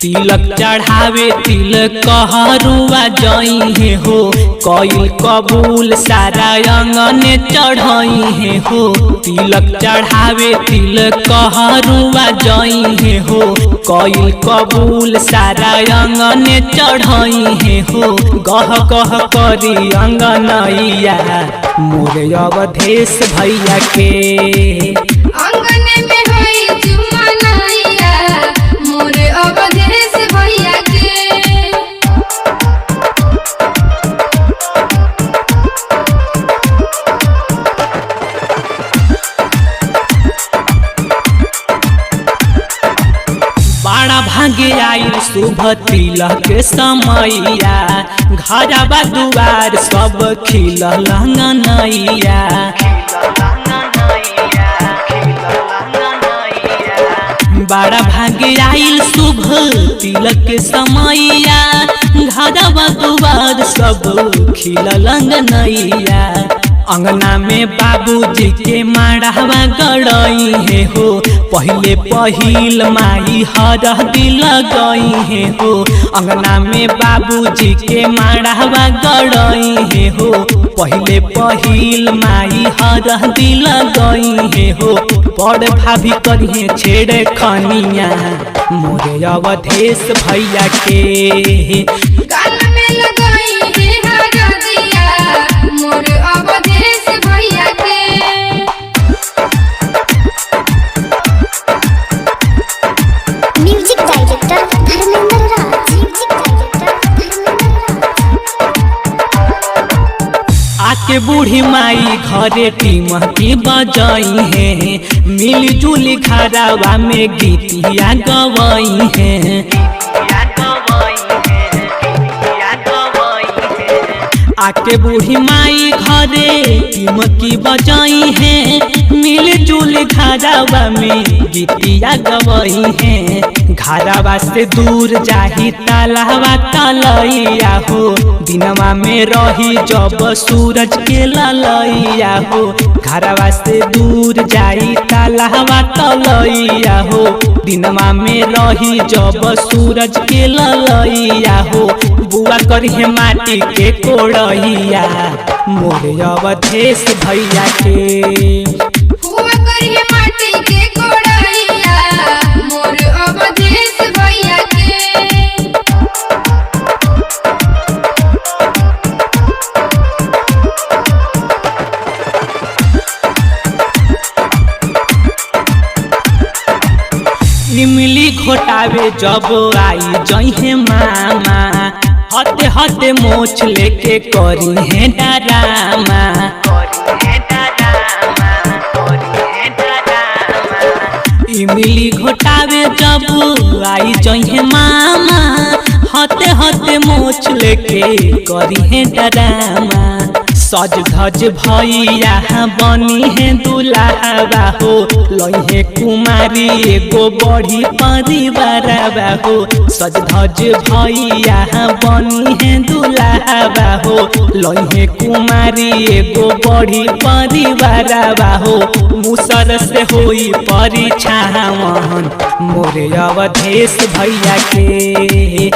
तिलक चढ़ावे तिलक कहरुआ जई हो कइल कबूल सारा अंगने चढ़ई हो। तिलक चढ़ावे तिलक कहरुआ जई हो कइल कबूल सारा अंगने चढ़ई हो। गह गह करी अंगनैया मोरे अवधेश भैया के अंगने में होई जुमनैया मोरे अवधेश भैया के। बड़ा भागे आइल शुभ तिलक समैया घरबा दुआर सब खिलल अंगनैया। बड़ा भागे आइल शुभ तिलक समैया घरबा दुआर सब खिलल अंगनैया। अंगना में बाबूजी के माड़ावा गड़ई हो पहले पहिल माई हरदी लगई हो। अंगना में बाबूजी के माड़ावा गड़ई हो पहले पहिल माई हरदी लगई हो। बड़ भाभी करिए छेड़े खनिया मोरे अवधेश भैया के गाल में लगाई है हरदिया मोरे अवधेश भैया के। म्यूजिक डायरेक्टर धर्मेंद्र राज। आके बूढ़ी माई घरे टीमकी बजाई है मिलजुल घरवा में गीतिया गवाई है। आके बूढ़ी माई घरे टीमकी बजाई है मिलजुल घरवा में गीतिया गवाई है। घरवा से दूर जाही तालावा तलैया हो दिनवा में रही जब सूरज के ललैया हो। घरवा से दूर जाई तालावा तलैया हो दिनवा में रही जब सूरज के ललैया हो। बुआ करिए माटी के कोड़ैया मोरे अवधेश भैया के हुआ करिए माटी के कोड़ैया मोरे अवधेश भैया के। इमली घोटावे जब आई जइहे मामा हते हते मोछ लेके करी है डरामा। इमली घोटावे जब आई जइहे मामा हते हते मोछ लेके करी है डरामा। सज धज भैया बनी है दुल्हा हो लइहे कुमारी एगो बड़ी परिवार हो। सज धज भैया बनी है दुल्हा हो लइहे कुमारी एगो बड़ी परिवार हो। मुसर से होई परिछावन मोरे अवधेश भैया के